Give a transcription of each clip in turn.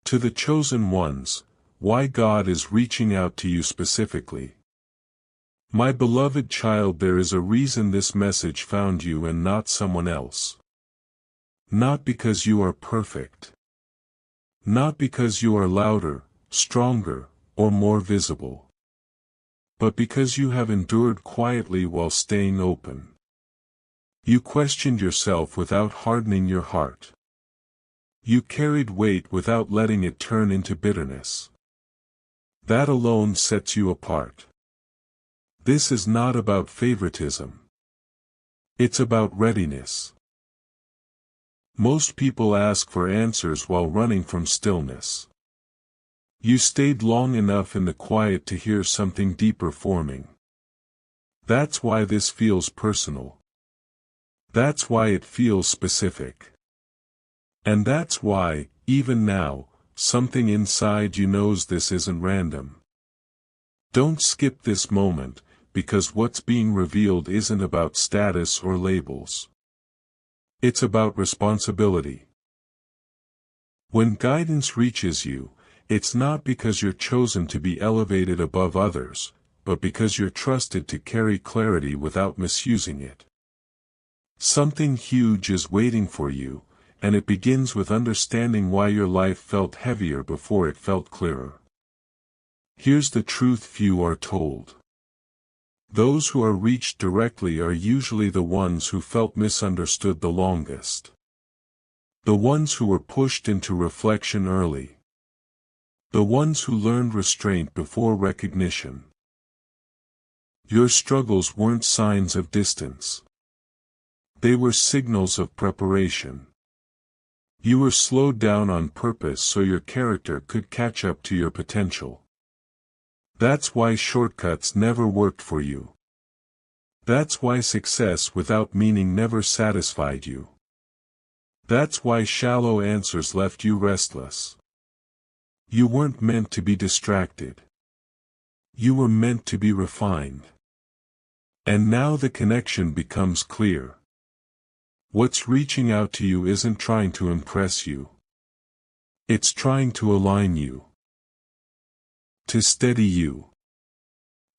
To the chosen ones, why God is reaching out to you specifically. My beloved child, there is a reason this message found you and not someone else. Not because you are perfect. Not because you are louder, stronger, or more visible. But because you have endured quietly while staying open. You questioned yourself without hardening your heart. You carried weight without letting it turn into bitterness. That alone sets you apart. This is not about favoritism. It's about readiness. Most people ask for answers while running from stillness. You stayed long enough in the quiet to hear something deeper forming. That's why this feels personal. That's why it feels specific. And that's why, even now, something inside you knows this isn't random. Don't skip this moment, because what's being revealed isn't about status or labels. It's about responsibility. When guidance reaches you, it's not because you're chosen to be elevated above others, but because you're trusted to carry clarity without misusing it. Something huge is waiting for you, and it begins with understanding why your life felt heavier before it felt clearer. Here's the truth few are told. Those who are reached directly are usually the ones who felt misunderstood the longest. The ones who were pushed into reflection early. The ones who learned restraint before recognition. Your struggles weren't signs of distance. They were signals of preparation. You were slowed down on purpose so your character could catch up to your potential. That's why shortcuts never worked for you. That's why success without meaning never satisfied you. That's why shallow answers left you restless. You weren't meant to be distracted. You were meant to be refined. And now the connection becomes clear. What's reaching out to you isn't trying to impress you. It's trying to align you. To steady you.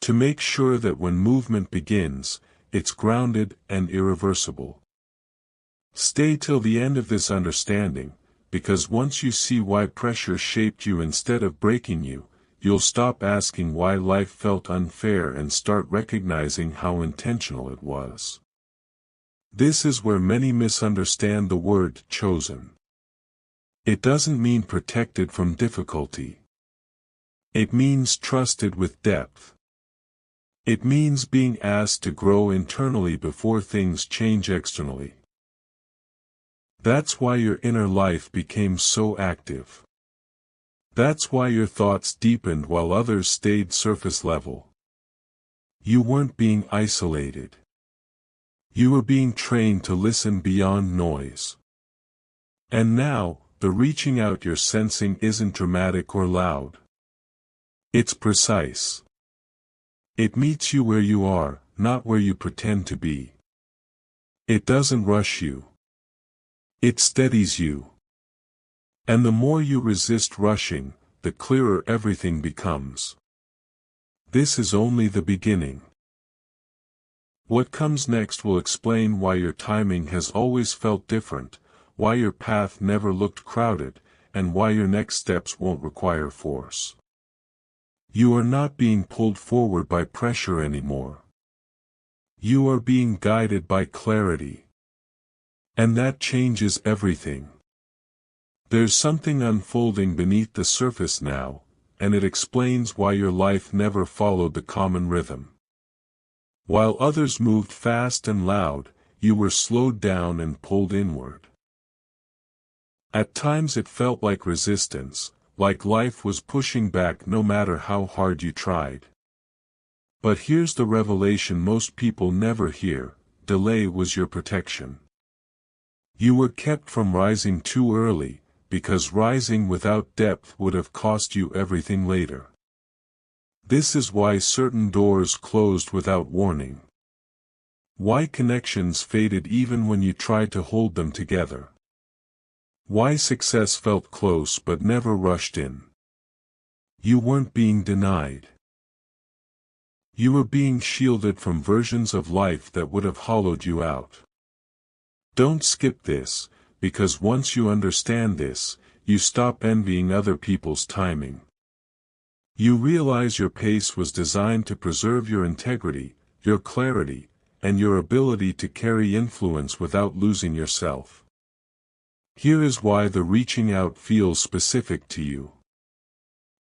To make sure that when movement begins, it's grounded and irreversible. Stay till the end of this understanding, because once you see why pressure shaped you instead of breaking you, you'll stop asking why life felt unfair and start recognizing how intentional it was. This is where many misunderstand the word chosen. It doesn't mean protected from difficulty. It means trusted with depth. It means being asked to grow internally before things change externally. That's why your inner life became so active. That's why your thoughts deepened while others stayed surface level. You weren't being isolated. You were being trained to listen beyond noise. And now, the reaching out you're sensing isn't dramatic or loud. It's precise. It meets you where you are, not where you pretend to be. It doesn't rush you. It steadies you. And the more you resist rushing, the clearer everything becomes. This is only the beginning. What comes next will explain why your timing has always felt different, why your path never looked crowded, and why your next steps won't require force. You are not being pulled forward by pressure anymore. You are being guided by clarity. And that changes everything. There's something unfolding beneath the surface now, and it explains why your life never followed the common rhythm. While others moved fast and loud, you were slowed down and pulled inward. At times it felt like resistance, like life was pushing back no matter how hard you tried. But here's the revelation most people never hear: delay was your protection. You were kept from rising too early, because rising without depth would have cost you everything later. This is why certain doors closed without warning. Why connections faded even when you tried to hold them together. Why success felt close but never rushed in. You weren't being denied. You were being shielded from versions of life that would have hollowed you out. Don't skip this, because once you understand this, you stop envying other people's timing. You realize your pace was designed to preserve your integrity, your clarity, and your ability to carry influence without losing yourself. Here is why the reaching out feels specific to you.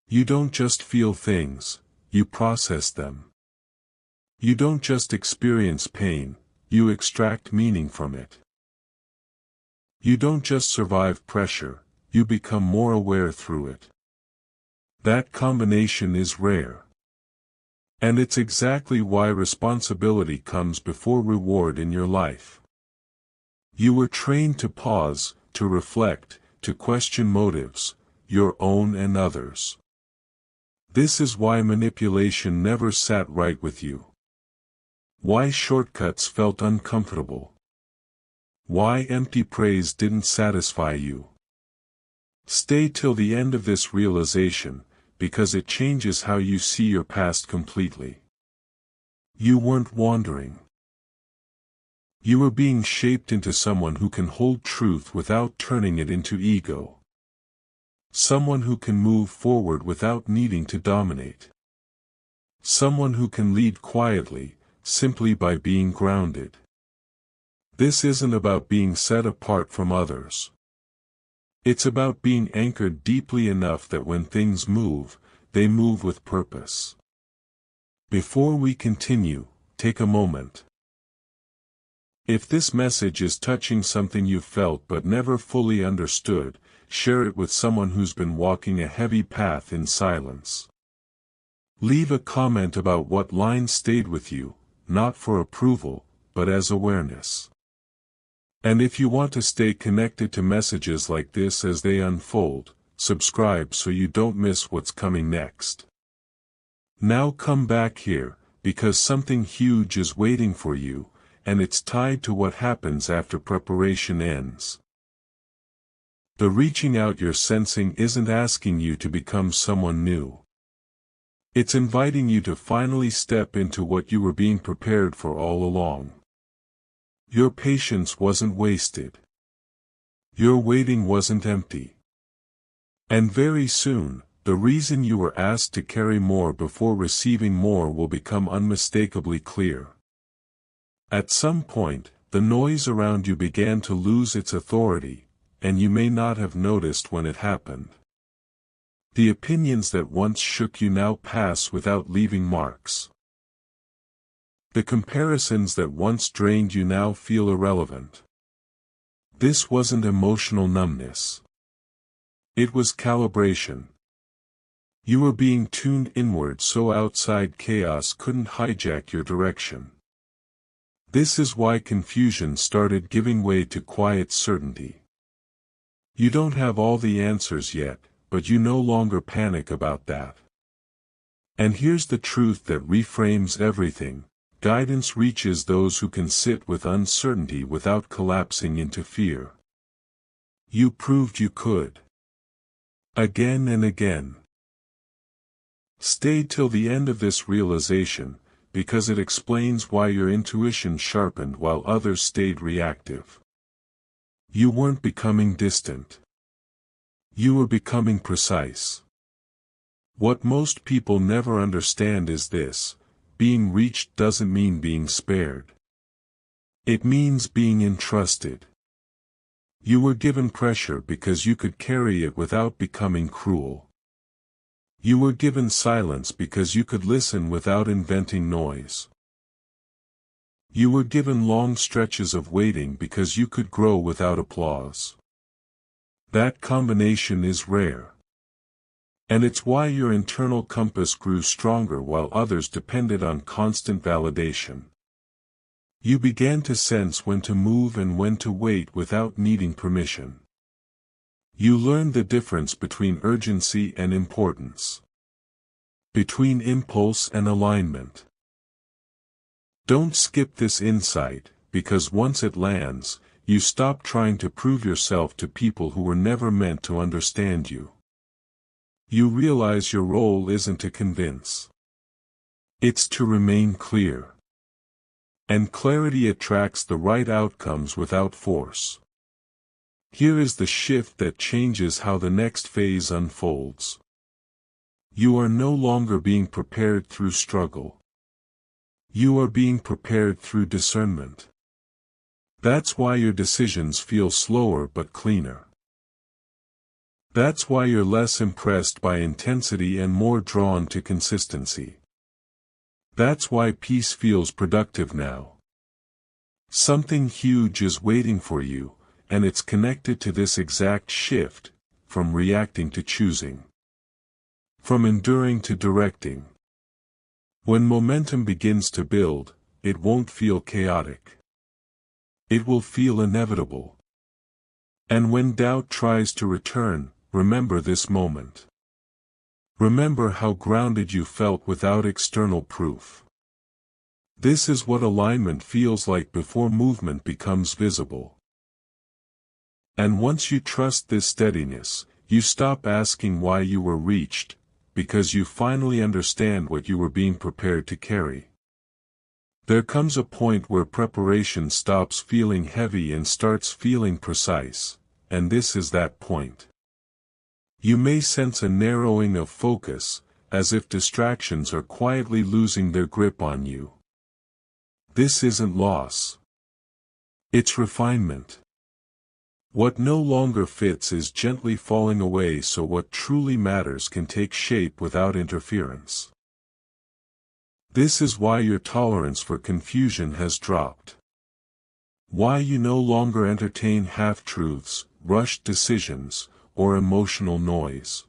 You don't just feel things, you process them. You don't just experience pain, you extract meaning from it. You don't just survive pressure, you become more aware through it. That combination is rare. And it's exactly why responsibility comes before reward in your life. You were trained to pause, to reflect, to question motives, your own and others. This is why manipulation never sat right with you. Why shortcuts felt uncomfortable. Why empty praise didn't satisfy you. Stay till the end of this realization, because it changes how you see your past completely. You weren't wandering. You were being shaped into someone who can hold truth without turning it into ego. Someone who can move forward without needing to dominate. Someone who can lead quietly, simply by being grounded. This isn't about being set apart from others. It's about being anchored deeply enough that when things move, they move with purpose. Before we continue, take a moment. If this message is touching something you've felt but never fully understood, share it with someone who's been walking a heavy path in silence. Leave a comment about what line stayed with you, not for approval, but as awareness. And if you want to stay connected to messages like this as they unfold, subscribe so you don't miss what's coming next. Now come back here, because something huge is waiting for you, and it's tied to what happens after preparation ends. The reaching out you're sensing isn't asking you to become someone new. It's inviting you to finally step into what you were being prepared for all along. Your patience wasn't wasted. Your waiting wasn't empty. And very soon, the reason you were asked to carry more before receiving more will become unmistakably clear. At some point, the noise around you began to lose its authority, and you may not have noticed when it happened. The opinions that once shook you now pass without leaving marks. The comparisons that once drained you now feel irrelevant. This wasn't emotional numbness. It was calibration. You were being tuned inward so outside chaos couldn't hijack your direction. This is why confusion started giving way to quiet certainty. You don't have all the answers yet, but you no longer panic about that. And here's the truth that reframes everything: guidance reaches those who can sit with uncertainty without collapsing into fear. You proved you could. Again and again. Stay till the end of this realization, because it explains why your intuition sharpened while others stayed reactive. You weren't becoming distant. You were becoming precise. What most people never understand is this: being reached doesn't mean being spared. It means being entrusted. You were given pressure because you could carry it without becoming cruel. You were given silence because you could listen without inventing noise. You were given long stretches of waiting because you could grow without applause. That combination is rare. And it's why your internal compass grew stronger while others depended on constant validation. You began to sense when to move and when to wait without needing permission. You learned the difference between urgency and importance. Between impulse and alignment. Don't skip this insight, because once it lands, you stop trying to prove yourself to people who were never meant to understand you. You realize your role isn't to convince. It's to remain clear. And clarity attracts the right outcomes without force. Here is the shift that changes how the next phase unfolds. You are no longer being prepared through struggle. You are being prepared through discernment. That's why your decisions feel slower but cleaner. That's why you're less impressed by intensity and more drawn to consistency. That's why peace feels productive now. Something huge is waiting for you, and it's connected to this exact shift, from reacting to choosing. From enduring to directing. When momentum begins to build, it won't feel chaotic. It will feel inevitable. And when doubt tries to return, remember this moment. Remember how grounded you felt without external proof. This is what alignment feels like before movement becomes visible. And once you trust this steadiness, you stop asking why you were reached, because you finally understand what you were being prepared to carry. There comes a point where preparation stops feeling heavy and starts feeling precise, and this is that point. You may sense a narrowing of focus, as if distractions are quietly losing their grip on you. This isn't loss. It's refinement. What no longer fits is gently falling away so what truly matters can take shape without interference. This is why your tolerance for confusion has dropped. Why you no longer entertain half-truths, rushed decisions, or emotional noise.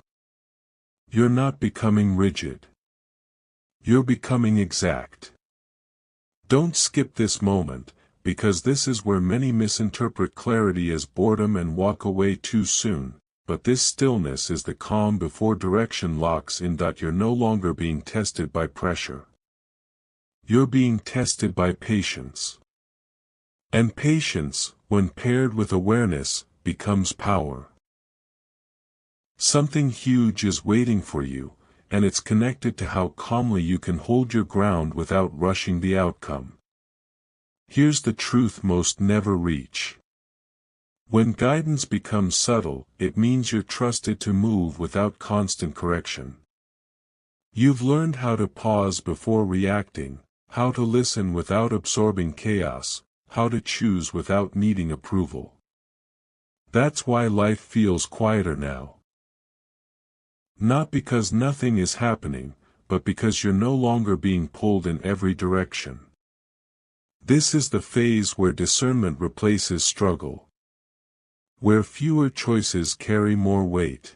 You're not becoming rigid. You're becoming exact. Don't skip this moment, because this is where many misinterpret clarity as boredom and walk away too soon, but this stillness is the calm before direction locks in. You're no longer being tested by pressure. You're being tested by patience. And patience, when paired with awareness, becomes power. Something huge is waiting for you, and it's connected to how calmly you can hold your ground without rushing the outcome. Here's the truth most never reach. When guidance becomes subtle, it means you're trusted to move without constant correction. You've learned how to pause before reacting, how to listen without absorbing chaos, how to choose without needing approval. That's why life feels quieter now. Not because nothing is happening, but because you're no longer being pulled in every direction. This is the phase where discernment replaces struggle. Where fewer choices carry more weight.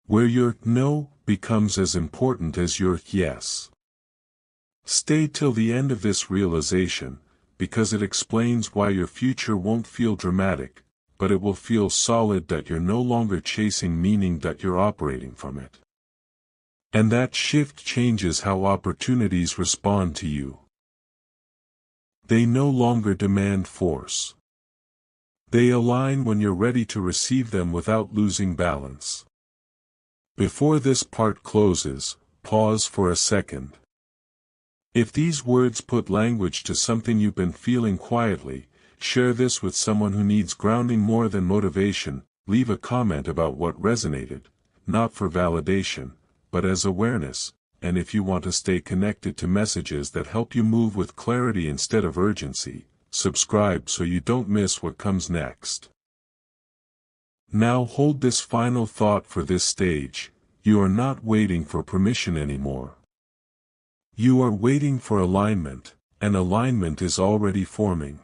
Where your no becomes as important as your yes. Stay till the end of this realization, because it explains why your future won't feel dramatic, but it will feel solid. That you're no longer chasing meaning, that you're operating from it. And that shift changes how opportunities respond to you. They no longer demand force. They align when you're ready to receive them without losing balance. Before this part closes, pause for a second. If these words put language to something you've been feeling quietly, share this with someone who needs grounding more than motivation. Leave a comment about what resonated, not for validation, but as awareness. And if you want to stay connected to messages that help you move with clarity instead of urgency, subscribe so you don't miss what comes next. Now hold this final thought for this stage. You are not waiting for permission anymore. You are waiting for alignment, and alignment is already forming.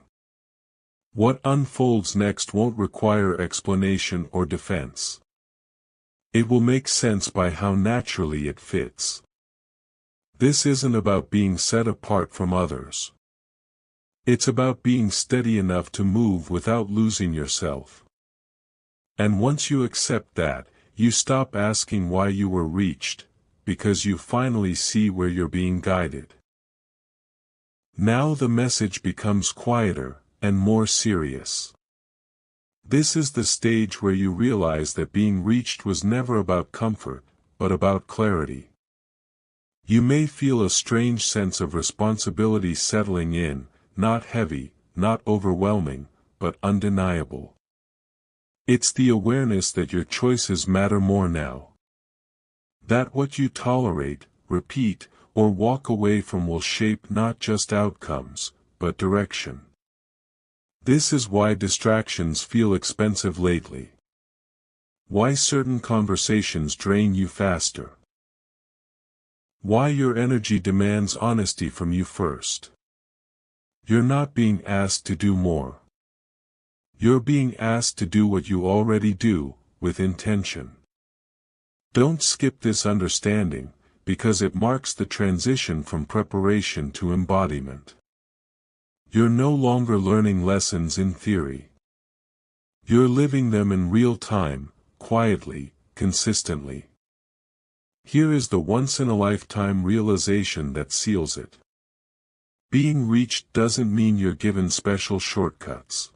What unfolds next won't require explanation or defense. It will make sense by how naturally it fits. This isn't about being set apart from others. It's about being steady enough to move without losing yourself. And once you accept that, you stop asking why you were reached, because you finally see where you're being guided. Now the message becomes quieter, and more serious. This is the stage where you realize that being reached was never about comfort, but about clarity. You may feel a strange sense of responsibility settling in, not heavy, not overwhelming, but undeniable. It's the awareness that your choices matter more now. That what you tolerate, repeat, or walk away from will shape not just outcomes, but direction. This is why distractions feel expensive lately. Why certain conversations drain you faster. Why your energy demands honesty from you first. You're not being asked to do more. You're being asked to do what you already do, with intention. Don't skip this understanding, because it marks the transition from preparation to embodiment. You're no longer learning lessons in theory. You're living them in real time, quietly, consistently. Here is the once-in-a-lifetime realization that seals it. Being reached doesn't mean you're given special shortcuts.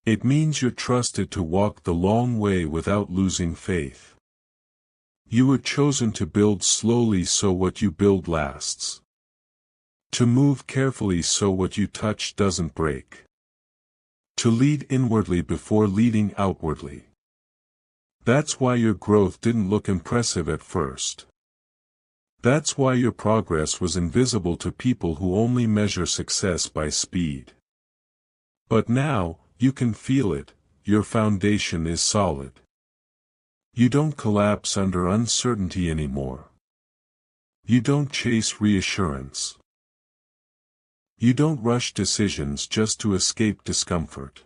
It means you're trusted to walk the long way without losing faith. You were chosen to build slowly so what you build lasts. To move carefully so what you touch doesn't break. To lead inwardly before leading outwardly. That's why your growth didn't look impressive at first. That's why your progress was invisible to people who only measure success by speed. But now, you can feel it, your foundation is solid. You don't collapse under uncertainty anymore. You don't chase reassurance. You don't rush decisions just to escape discomfort.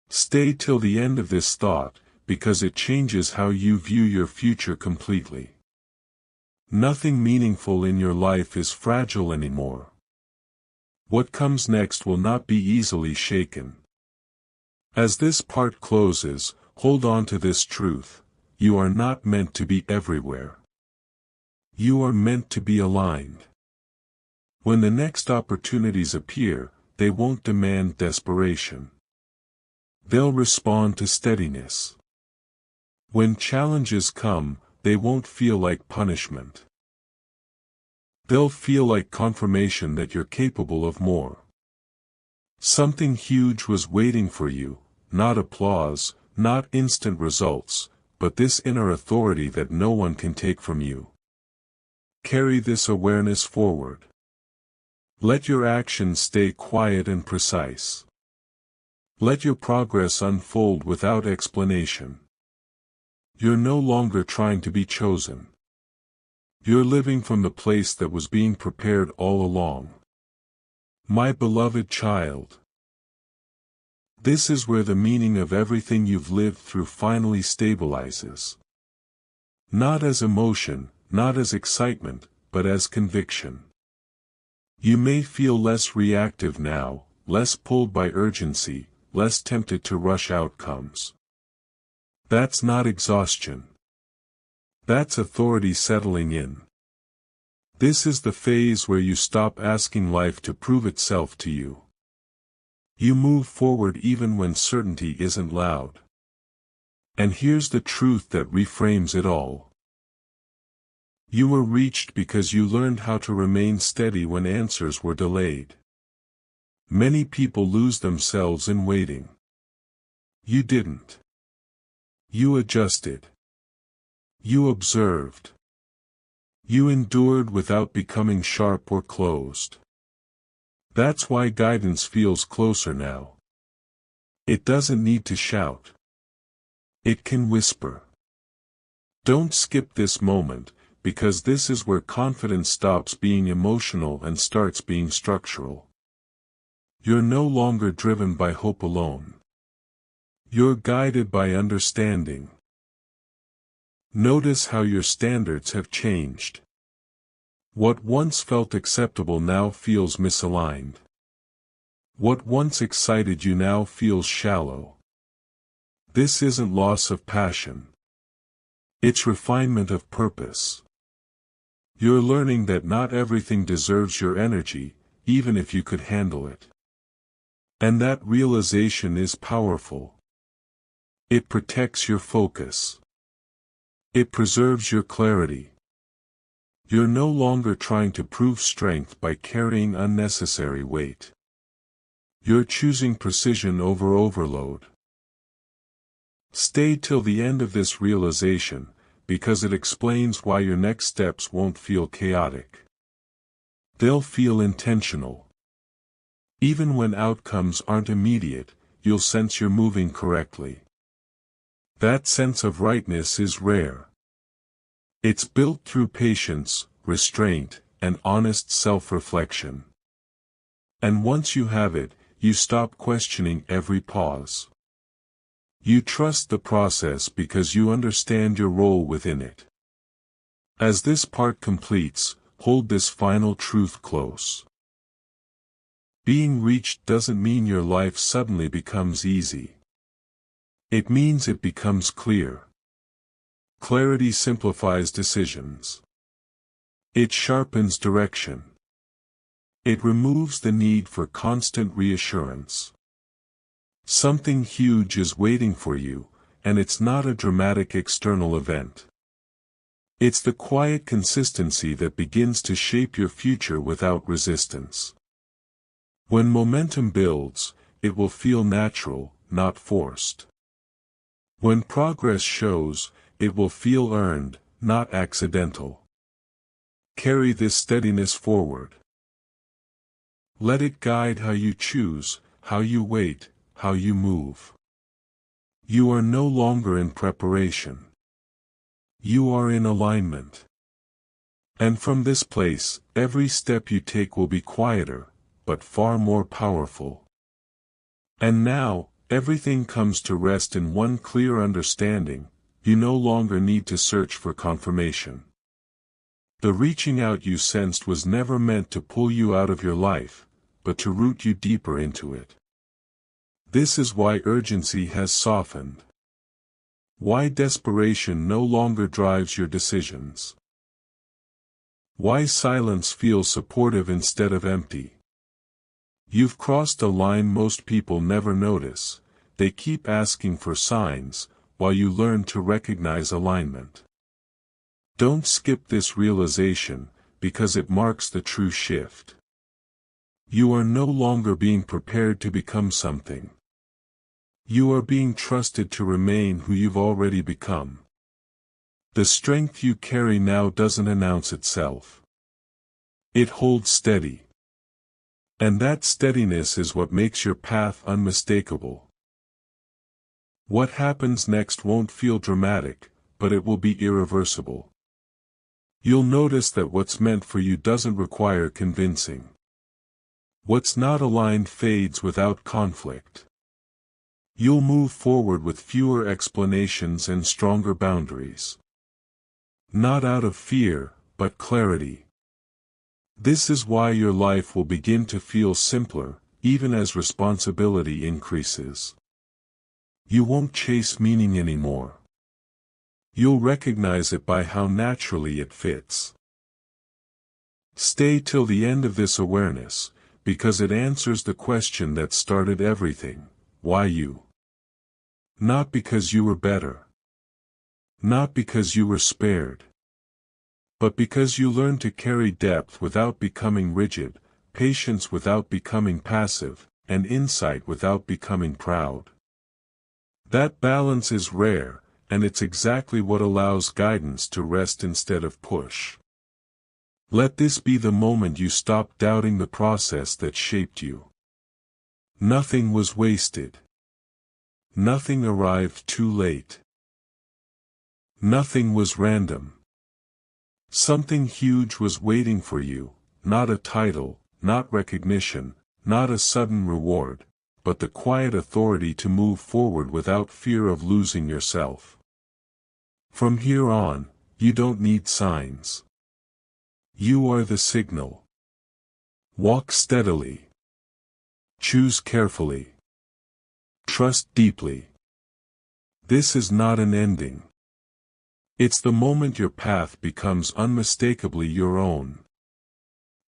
Stay till the end of this thought, because it changes how you view your future completely. Nothing meaningful in your life is fragile anymore. What comes next will not be easily shaken. As this part closes, hold on to this truth: you are not meant to be everywhere. You are meant to be aligned. When the next opportunities appear, they won't demand desperation. They'll respond to steadiness. When challenges come, they won't feel like punishment. They'll feel like confirmation that you're capable of more. Something huge was waiting for you, not applause, not instant results, but this inner authority that no one can take from you. Carry this awareness forward. Let your actions stay quiet and precise. Let your progress unfold without explanation. You're no longer trying to be chosen. You're living from the place that was being prepared all along. My beloved child. This is where the meaning of everything you've lived through finally stabilizes. Not as emotion, not as excitement, but as conviction. You may feel less reactive now, less pulled by urgency, less tempted to rush outcomes. That's not exhaustion. That's authority settling in. This is the phase where you stop asking life to prove itself to you. You move forward even when certainty isn't loud. And here's the truth that reframes it all. You were reached because you learned how to remain steady when answers were delayed. Many people lose themselves in waiting. You didn't. You adjusted. You observed. You endured without becoming sharp or closed. That's why guidance feels closer now. It doesn't need to shout. It can whisper. Don't skip this moment, because this is where confidence stops being emotional and starts being structural. You're no longer driven by hope alone. You're guided by understanding. Notice how your standards have changed. What once felt acceptable now feels misaligned. What once excited you now feels shallow. This isn't loss of passion. It's refinement of purpose. You're learning that not everything deserves your energy, even if you could handle it. And that realization is powerful. It protects your focus. It preserves your clarity. You're no longer trying to prove strength by carrying unnecessary weight. You're choosing precision over overload. Stay till the end of this realization, because it explains why your next steps won't feel chaotic. They'll feel intentional. Even when outcomes aren't immediate, you'll sense you're moving correctly. That sense of rightness is rare. It's built through patience, restraint, and honest self-reflection. And once you have it, you stop questioning every pause. You trust the process because you understand your role within it. As this part completes, hold this final truth close. Being reached doesn't mean your life suddenly becomes easy. It means it becomes clear. Clarity simplifies decisions. It sharpens direction. It removes the need for constant reassurance. Something huge is waiting for you, and it's not a dramatic external event. It's the quiet consistency that begins to shape your future without resistance. When momentum builds, it will feel natural, not forced. When progress shows, it will feel earned, not accidental. Carry this steadiness forward. Let it guide how you choose, how you wait, how you move. You are no longer in preparation. You are in alignment. And from this place, every step you take will be quieter, but far more powerful. And now, everything comes to rest in one clear understanding: you no longer need to search for confirmation. The reaching out you sensed was never meant to pull you out of your life, but to root you deeper into it. This is why urgency has softened. Why desperation no longer drives your decisions. Why silence feels supportive instead of empty. You've crossed a line most people never notice. They keep asking for signs, while you learn to recognize alignment. Don't skip this realization, because it marks the true shift. You are no longer being prepared to become something. You are being trusted to remain who you've already become. The strength you carry now doesn't announce itself. It holds steady. And that steadiness is what makes your path unmistakable. What happens next won't feel dramatic, but it will be irreversible. You'll notice that what's meant for you doesn't require convincing. What's not aligned fades without conflict. You'll move forward with fewer explanations and stronger boundaries. Not out of fear, but clarity. This is why your life will begin to feel simpler, even as responsibility increases. You won't chase meaning anymore. You'll recognize it by how naturally it fits. Stay till the end of this awareness, because it answers the question that started everything: why you? Not because you were better. Not because you were spared. But because you learned to carry depth without becoming rigid, patience without becoming passive, and insight without becoming proud. That balance is rare, and it's exactly what allows guidance to rest instead of push. Let this be the moment you stop doubting the process that shaped you. Nothing was wasted. Nothing arrived too late. Nothing was random. Something huge was waiting for you, not a title, not recognition, not a sudden reward, but the quiet authority to move forward without fear of losing yourself. From here on, you don't need signs. You are the signal. Walk steadily. Choose carefully. Trust deeply. This is not an ending. It's the moment your path becomes unmistakably your own.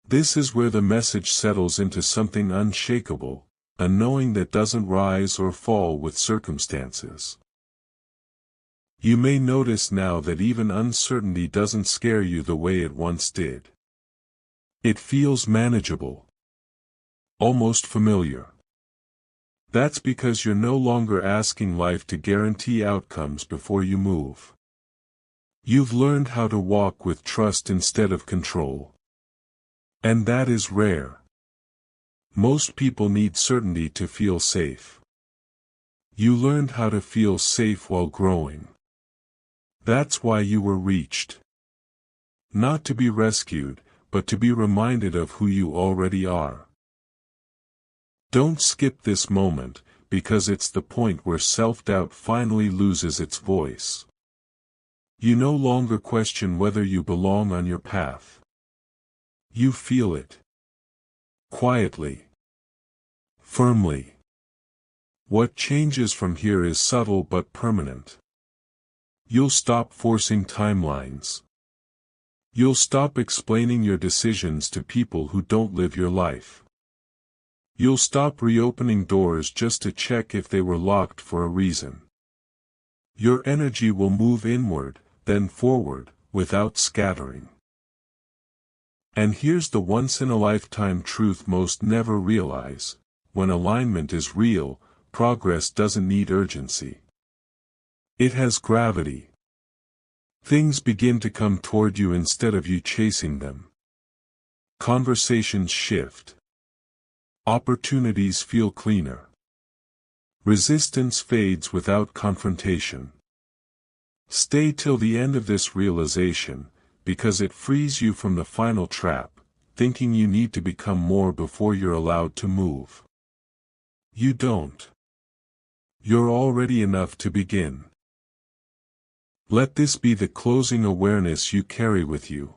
This is where the message settles into something unshakable, a knowing that doesn't rise or fall with circumstances. You may notice now that even uncertainty doesn't scare you the way it once did. It feels manageable. Almost familiar. That's because you're no longer asking life to guarantee outcomes before you move. You've learned how to walk with trust instead of control. And that is rare. Most people need certainty to feel safe. You learned how to feel safe while growing. That's why you were reached. Not to be rescued, but to be reminded of who you already are. Don't skip this moment, because it's the point where self-doubt finally loses its voice. You no longer question whether you belong on your path. You feel it. Quietly. Firmly. What changes from here is subtle but permanent. You'll stop forcing timelines. You'll stop explaining your decisions to people who don't live your life. You'll stop reopening doors just to check if they were locked for a reason. Your energy will move inward, then forward, without scattering. And here's the once-in-a-lifetime truth most never realize: when alignment is real, progress doesn't need urgency. It has gravity. Things begin to come toward you instead of you chasing them. Conversations shift. Opportunities feel cleaner. Resistance fades without confrontation. Stay till the end of this realization, because it frees you from the final trap, thinking you need to become more before you're allowed to move. You don't. You're already enough to begin. Let this be the closing awareness you carry with you.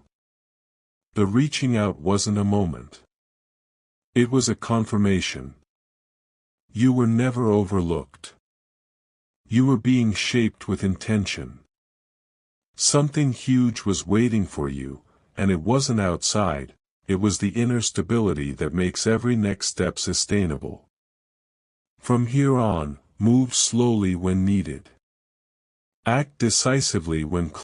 The reaching out wasn't a moment. It was a confirmation. You were never overlooked. You were being shaped with intention. Something huge was waiting for you, and it wasn't outside, it was the inner stability that makes every next step sustainable. From here on, move slowly when needed. Act decisively when